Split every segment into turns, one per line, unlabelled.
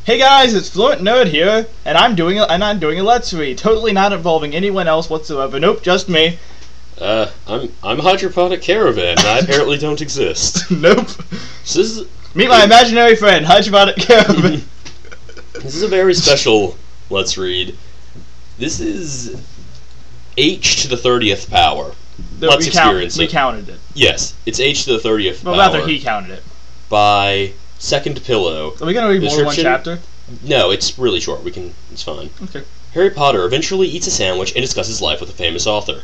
Hey guys, it's Fluentinnerd here, and I'm doing a Let's Read, totally not involving anyone else whatsoever. Nope, just me.
I'm HydroponicCaravan, and I apparently don't exist.
Nope.
So this is
Meet my imaginary friend, HydroponicCaravan.
This is a very special Let's Read. This is H to the 30th power. Let's experience it.
We counted it.
Yes, it's H to the 30th power.
Well, rather, he counted it.
By SecondPillow.
Are we gonna read more than one chapter?
No, it's really short. It's fine.
Okay.
Harry Potter eventually eats a sandwich and discusses life with a famous author.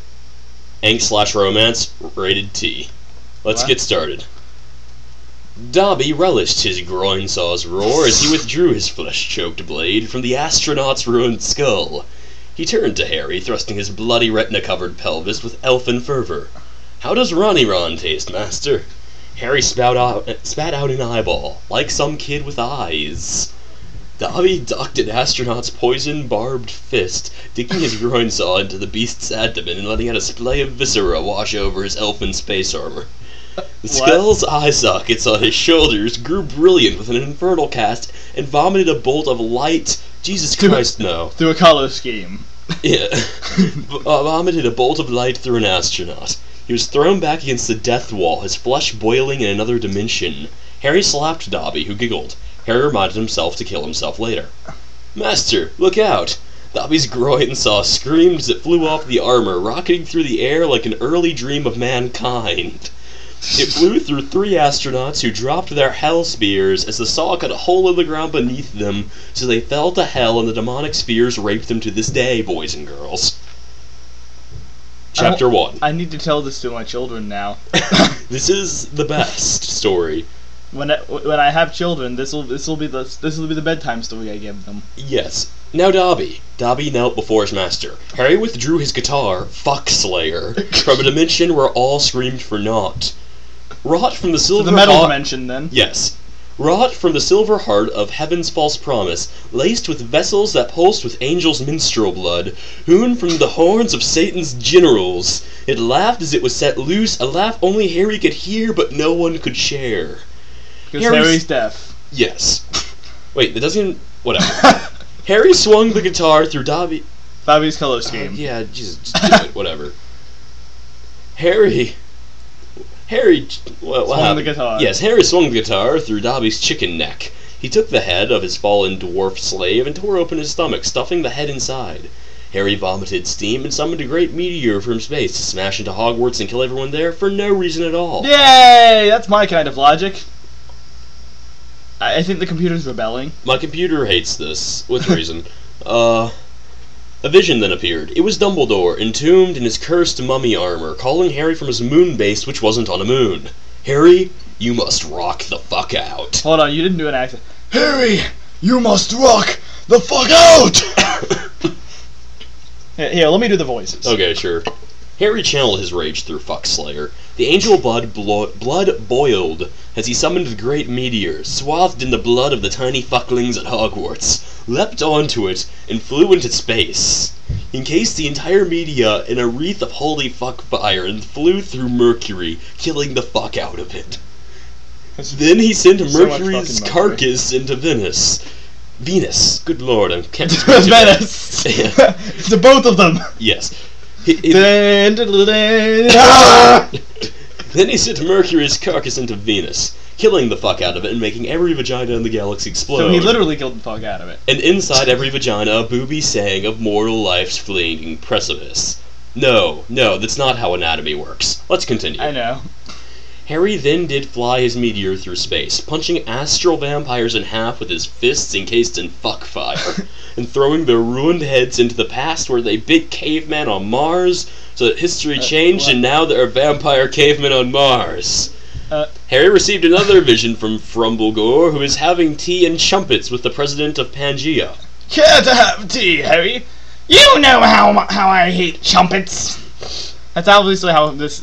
Angst/romance, rated T. Let's get started. Dobby relished his groin saw's roar as he withdrew his flesh-choked blade from the astronaut's ruined skull. He turned to Harry, thrusting his bloody retina-covered pelvis with elfin fervor. "How does Ronny Ron taste, master?" Harry spat out an eyeball, like some kid with eyes. Dobby ducked an astronaut's poison-barbed fist, digging his groin saw into the beast's abdomen and letting out a splay of viscera wash over his elfin space armor. The skull's eye sockets on his shoulders grew brilliant with an infernal cast and vomited a bolt of light. Jesus Christ, no.
Through a color scheme.
Yeah. Vomited a bolt of light through an astronaut. He was thrown back against the death wall, his flesh boiling in another dimension. Harry slapped Dobby, who giggled. Harry reminded himself to kill himself later. "Master, look out!" Dobby's groin saw screamed as it flew off the armor, rocketing through the air like an early dream of mankind. It flew through 3 astronauts who dropped their hell spears as the saw cut a hole in the ground beneath them, so they fell to hell and the demonic spears raped them to this day, boys and girls. Chapter 1.
I need to tell this to my children now.
This is the best story.
When I have children, this will be the bedtime story I give them.
Yes. Now Dobby. Dobby knelt before his master. Harry withdrew his guitar, Fuck Slayer, from a dimension where all screamed for naught. Wrought from the silver
metal dimension, then.
Yes. Wrought from the silver heart of heaven's false promise, laced with vessels that pulsed with angels' minstrel blood, hewn from the horns of Satan's generals. It laughed as it was set loose, a laugh only Harry could hear but no one could share.
Because Harry's deaf.
Yes. Wait, that doesn't even... Whatever. Harry swung the guitar through
Dobby's color scheme.
Yeah, Jesus, just do it, whatever. Harry, what
swung
happened?
The guitar.
Yes, Harry swung the guitar through Dobby's chicken neck. He took the head of his fallen dwarf slave and tore open his stomach, stuffing the head inside. Harry vomited steam and summoned a great meteor from space to smash into Hogwarts and kill everyone there for no reason at all.
Yay! That's my kind of logic. I think the computer's rebelling.
My computer hates this, with reason. A vision then appeared. It was Dumbledore, entombed in his cursed mummy armor, calling Harry from his moon base, which wasn't on a moon. "Harry, you must rock the fuck out."
Hold on, you didn't do an accent. "Harry, you must rock the fuck out!" Here, let me do the voices.
Okay, sure. Harry channeled his rage through Fuck Slayer. The angel blood boiled as he summoned the great meteor, swathed in the blood of the tiny fucklings at Hogwarts, leapt onto it, and flew into space. He encased the entire media in a wreath of holy fuck fire and flew through Mercury, killing the fuck out of it. Then he sent Mercury's carcass into Venus. Good lord, I can't speak to
Venice! To both of them!
Yes. Then he sent Mercury's carcass into Venus, killing the fuck out of it and making every vagina in the galaxy explode.
So he literally killed the fuck out of it.
And inside every vagina a booby sang of mortal life's fleeting precipice. No, that's not how anatomy works. Let's continue.
I know.
Harry then did fly his meteor through space, punching astral vampires in half with his fists encased in fuck fire, and throwing their ruined heads into the past where they bit cavemen on Mars, so that history changed and now there are vampire cavemen on Mars. Harry received another vision from Frumblegore, who is having tea and chumpets with the president of Pangea.
"Care to have tea, Harry? You know how I hate chumpets." That's obviously how this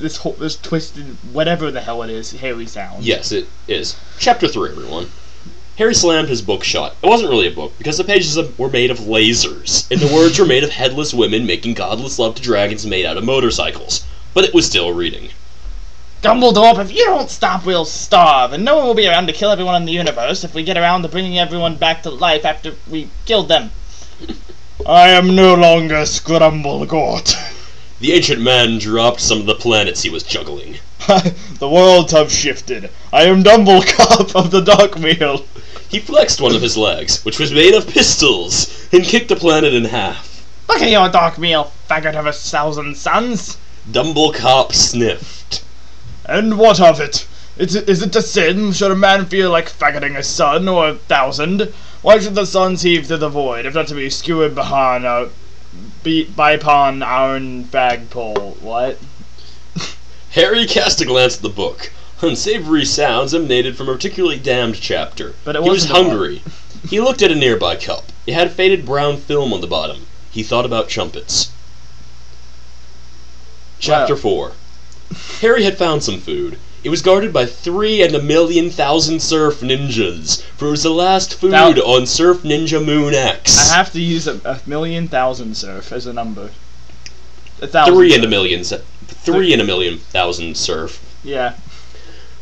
twisted, whatever the hell it is, Harry sounds.
Yes, it is. Chapter 3, everyone. Harry slammed his book shut. It wasn't really a book, because the pages were made of lasers, and the words were made of headless women making godless love to dragons made out of motorcycles. But it was still reading.
Dumbledore, if you don't stop, we'll starve, and no one will be around to kill everyone in the universe if we get around to bringing everyone back to life after we killed them. I am no longer Scrumblegort.
The ancient man dropped some of the planets he was juggling.
The worlds have shifted. I am Dumblecop of the Dark Wheel.
He flexed one of his legs, which was made of pistols, and kicked the planet in half.
Look at your Dark Wheel, faggot of 1,000 suns.
Dumblecop sniffed.
And what of it? Is it a sin? Should a man feel like faggoting a sun or 1,000? Why should the suns heave to the void, if not to be skewered behind bypon iron flagpole? What?
Harry cast a glance at the book. Unsavory sounds emanated from a particularly damned chapter.
But
he was hungry. He looked at a nearby cup. It had faded brown film on the bottom. He thought about chumpets. Chapter 4. Harry had found some food. It was guarded by 3,000,000 surf ninjas, for it was the last food on Surf Ninja Moon X.
I have to use a 1,000,000 surf as a number.
3 in a million. 3 in a million thousand surf.
Yeah.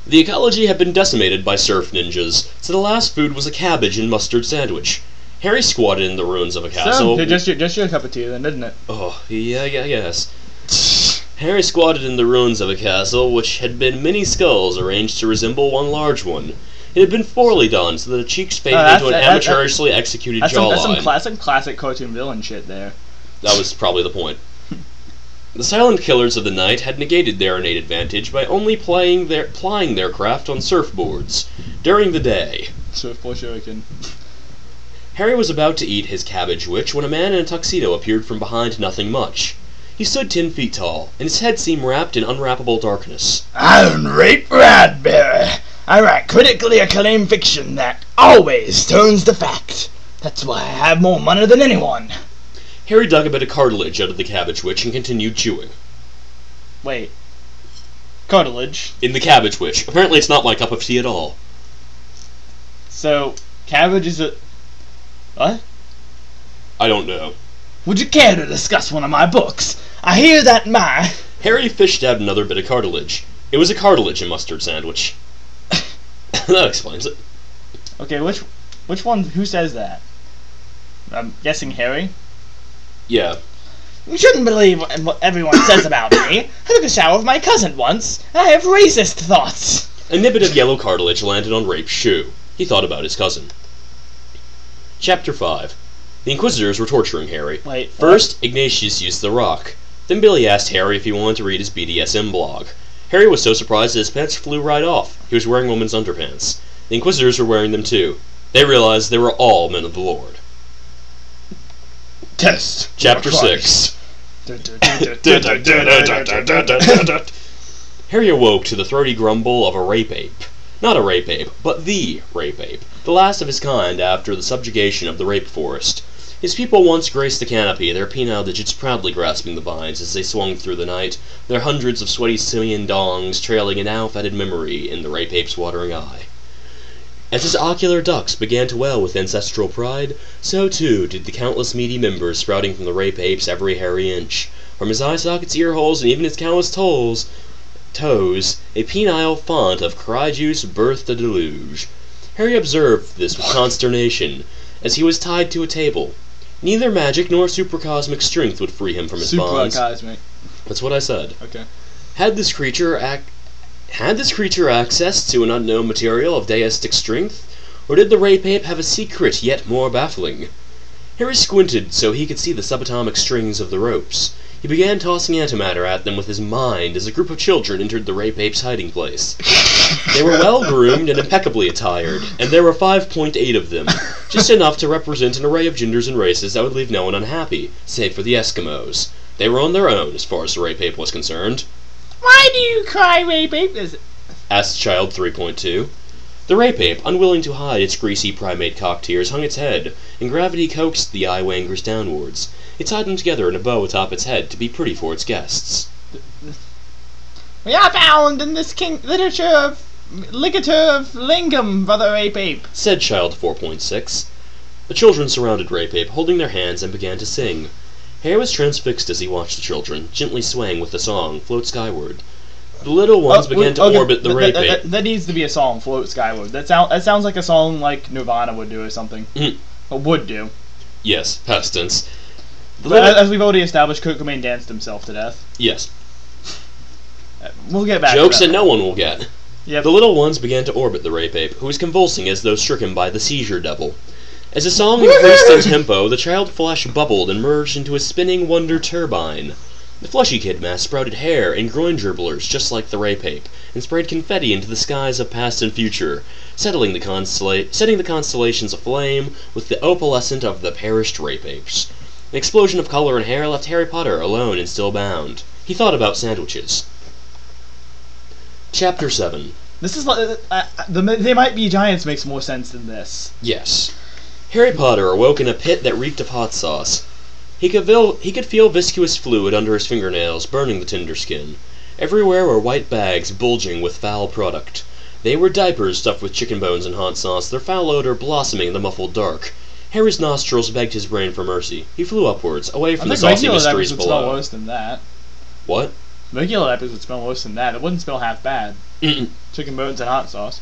The ecology had been decimated by surf ninjas, so the last food was a cabbage and mustard sandwich. Harry squatted in the ruins of a castle.
So, just your cup of tea then, didn't it?
Oh, yeah, I guess. Harry squatted in the ruins of a castle which had been many skulls arranged to resemble one large one. It had been poorly done, so that the cheeks faded into an amateurishly executed jawline.
That's some classic cartoon villain shit there.
That was probably the point. The silent killers of the night had negated their innate advantage by only plying their craft on surfboards during the day.
Surfboard shuriken.
Harry was about to eat his cabbage witch when a man in a tuxedo appeared from behind nothing much. He stood 10 feet tall, and his head seemed wrapped in unwrappable darkness.
I'm Rape Bradbury. I write critically acclaimed fiction that always turns to fact. That's why I have more money than anyone.
Harry dug a bit of cartilage out of the cabbage witch and continued chewing.
Wait. Cartilage?
In the cabbage witch. Apparently it's not my cup of tea at all.
So, cabbage is a... What?
I don't know.
Would you care to discuss one of my books? I hear that my...
Harry fished out another bit of cartilage. It was a cartilage and mustard sandwich. That explains it.
Okay, which one? Who says that? I'm guessing Harry?
Yeah.
You shouldn't believe what everyone says about me. I took a shower with my cousin once, and I have racist thoughts.
A nibbit of yellow cartilage landed on Rape's shoe. He thought about his cousin. Chapter 5. The Inquisitors were torturing Harry.
Wait,
first, Ignatius used the rock. Then Billy asked Harry if he wanted to read his BDSM blog. Harry was so surprised that his pants flew right off. He was wearing women's underpants. The Inquisitors were wearing them too. They realized they were all men of the Lord.
Test.
Chapter 6. Harry awoke to the throaty grumble of a rape ape. Not a rape ape, but the rape ape. The last of his kind after the subjugation of the rape forest. His people once graced the canopy, their penile digits proudly grasping the vines as they swung through the night, their hundreds of sweaty simian dongs trailing a now-fetid memory in the rape ape's watering eye. As his ocular ducts began to well with ancestral pride, so too did the countless meaty members sprouting from the rape ape's every hairy inch. From his eye sockets, ear holes, and even his callous toes, a penile font of cry juice birthed a deluge. Harry observed this with consternation, as he was tied to a table. Neither magic nor supercosmic strength would free him from his bonds.
Supercosmic.
That's what I said.
Okay.
Had this creature access to an unknown material of deistic strength, or did the rape ape have a secret yet more baffling? Harry squinted so he could see the subatomic strings of the ropes. He began tossing antimatter at them with his mind as a group of children entered the rape ape's hiding place. They were well-groomed and impeccably attired, and there were 5.8 of them, just enough to represent an array of genders and races that would leave no one unhappy, save for the Eskimos. They were on their own, as far as the rape ape was concerned.
Why do you cry, rape ape?
Asked Child 3.2. The rape ape, unwilling to hide its greasy primate cock tears, hung its head, and gravity coaxed the eye-wangers downwards. It tied them together in a bow atop its head to be pretty for its guests.
We are found in this ligature of lingam, brother rape ape,
said Child 4.6. The children surrounded Rape Ape, holding their hands, and began to sing. Harry was transfixed as he watched the children, gently swaying with the song, float skyward. The little ones began to orbit the rape ape.
That needs to be a song, Float Skyward. That sounds like a song like Nirvana would do or something. Or would do.
Yes, past tense.
As we've already established, Kurt Cobain danced himself to death.
Yes.
We'll get back
Jokes
to that.
that no one will get.
Yep.
The little ones began to orbit the rape ape, who was convulsing as though stricken by the seizure devil. As the song increased in tempo, the child flesh bubbled and merged into a spinning wonder turbine. The fleshy kid mass sprouted hair and groin dribblers just like the rape ape, and sprayed confetti into the skies of past and future, setting the constellations aflame with the opalescent of the perished rape apes. An explosion of color and hair left Harry Potter alone and still bound. He thought about sandwiches. Chapter 7.
This is like They Might Be Giants makes more sense than this.
Yes. Harry Potter awoke in a pit that reeked of hot sauce. He could feel viscous fluid under his fingernails, burning the tender skin. Everywhere were white bags bulging with foul product. They were diapers stuffed with chicken bones and hot sauce, their foul odor blossoming in the muffled dark. Harry's nostrils begged his brain for mercy. He flew upwards, away from the saucy mysteries below.
Smell worse than that.
What?
Regular diapers would smell worse than that. It wouldn't smell half bad. Chicken bones and hot sauce.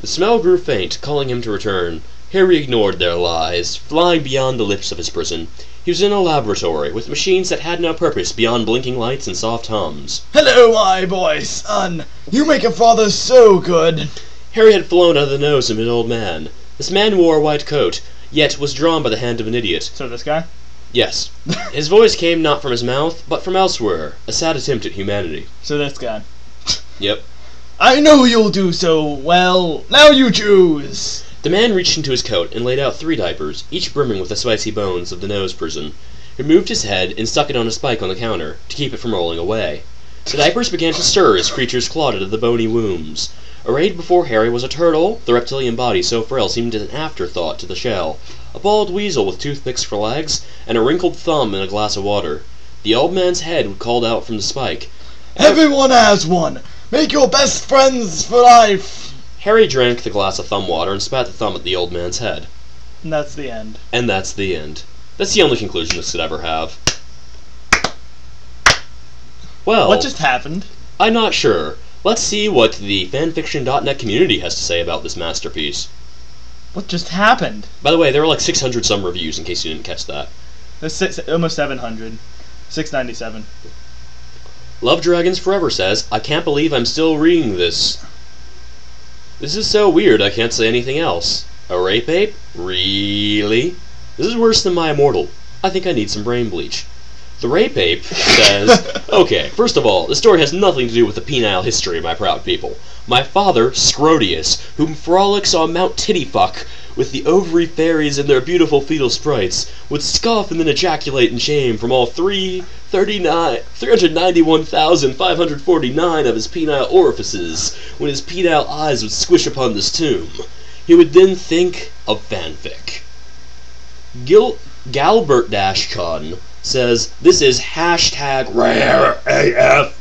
The smell grew faint, calling him to return. Harry ignored their lies, flying beyond the lips of his prison. He was in a laboratory, with machines that had no purpose beyond blinking lights and soft hums.
Hello, my boy, son. You make a father so good.
Harry had flown under the nose of an old man. This man wore a white coat, yet was drawn by the hand of an idiot.
So this guy?
Yes. His voice came not from his mouth, but from elsewhere, a sad attempt at humanity.
So this guy.
Yep.
I know you'll do so well. Now you choose.
The man reached into his coat and laid out 3 diapers, each brimming with the spicy bones of the nose prison. He removed his head and stuck it on a spike on the counter, to keep it from rolling away. The diapers began to stir as creatures clawed at the bony wombs. Arrayed before Harry was a turtle, the reptilian body so frail seemed an afterthought to the shell, a bald weasel with toothpicks for legs, and a wrinkled thumb in a glass of water. The old man's head called out from the spike.
Everyone has one! Make your best friends for life!
Harry drank the glass of thumb water and spat the thumb at the old man's head.
And that's the end.
And that's the end. That's the only conclusion this could ever have. Well...
What just happened?
I'm not sure. Let's see what the fanfiction.net community has to say about this masterpiece.
What just happened?
By the way, there were like 600 some reviews, in case you didn't catch that.
There's almost 700. 697.
Love Dragons Forever says, I can't believe I'm still reading this. This is so weird, I can't say anything else. A rape ape? Really? This is worse than my immortal. I think I need some brain bleach. The rape ape says, okay, first of all, the story has nothing to do with the penile history of my proud people. My father, Scrotius, whom frolics on Mount Tittyfuck with the ovary fairies and their beautiful fetal sprites, would scoff and then ejaculate in shame from all 391,549 of his penile orifices, when his penile eyes would squish upon this tomb. He would then think of fanfic. Galbert Dashcon says, this is hashtag rare AF.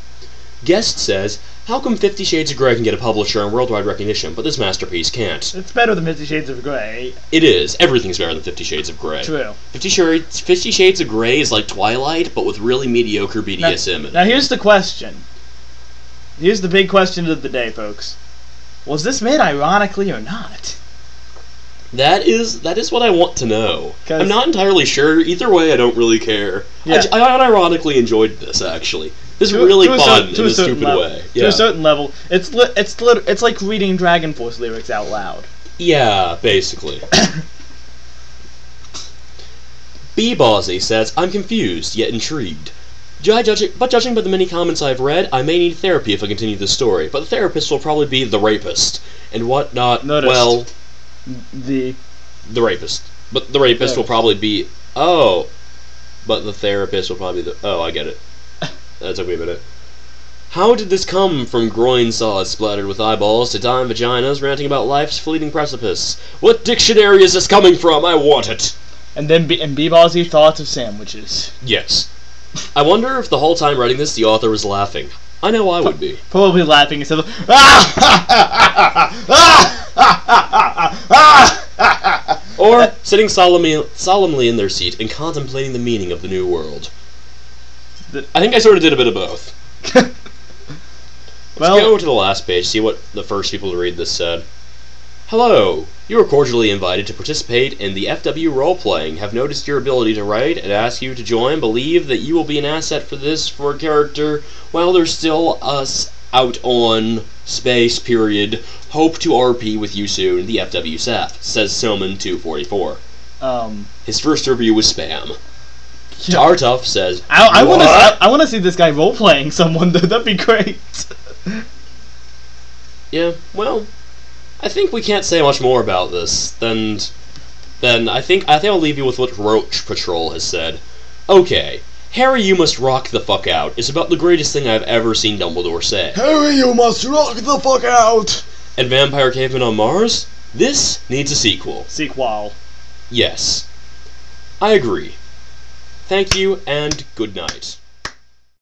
Guest says, how come 50 Shades of Grey can get a publisher and worldwide recognition, but this masterpiece can't?
It's better than 50 Shades of Grey.
It is. Everything's better than 50 Shades of Grey.
True.
50 Shades of Grey is like Twilight, but with really mediocre BDSM.
Now here's the question. Here's the big question of the day, folks. Was this made ironically or not?
That is what I want to know. I'm not entirely sure. Either way, I don't really care. Yeah. I unironically enjoyed this, actually. This is really fun in a stupid way. Yeah.
To a certain level. It's like reading Dragon Force lyrics out loud.
Yeah, basically. B. Bawsey says, I'm confused, yet intrigued. But judging by the many comments I've read, I may need therapy if I continue this story. But the therapist will probably be the rapist. And whatnot, well...
The
rapist. But the rapist will probably be... Oh. But the therapist will probably be the... Oh, I get it. That took me a minute. How did this come from groin saws splattered with eyeballs to dime vaginas ranting about life's fleeting precipice? What dictionary is this coming from? I want it!
And then B-Ballsy thoughts of sandwiches.
Yes. I wonder if the whole time writing this the author was laughing. I know I would be.
Probably laughing instead of...
Or sitting solemnly in their seat and contemplating the meaning of the new world. I think I sort of did a bit of both. Let's go to the last page, see what the first people to read this said. Hello! You are cordially invited to participate in the FW role-playing. Have noticed your ability to write and ask you to join. Believe that you will be an asset for a character while there's still us out on space, period. Hope to RP with you soon, the FW staff, says Silman244. His first review was spam.
Yeah.
Tartuff says,
I want to see this guy role-playing someone, though. That'd be great.
Yeah, well, I think we can't say much more about this. Then I think I'll leave you with what Roach Patrol has said. Okay, Harry, you must rock the fuck out is about the greatest thing I've ever seen Dumbledore say.
Harry, you must rock the fuck out!
And Vampire Caveman on Mars? This needs a sequel.
Sequel.
Yes. I agree. Thank you, and good night.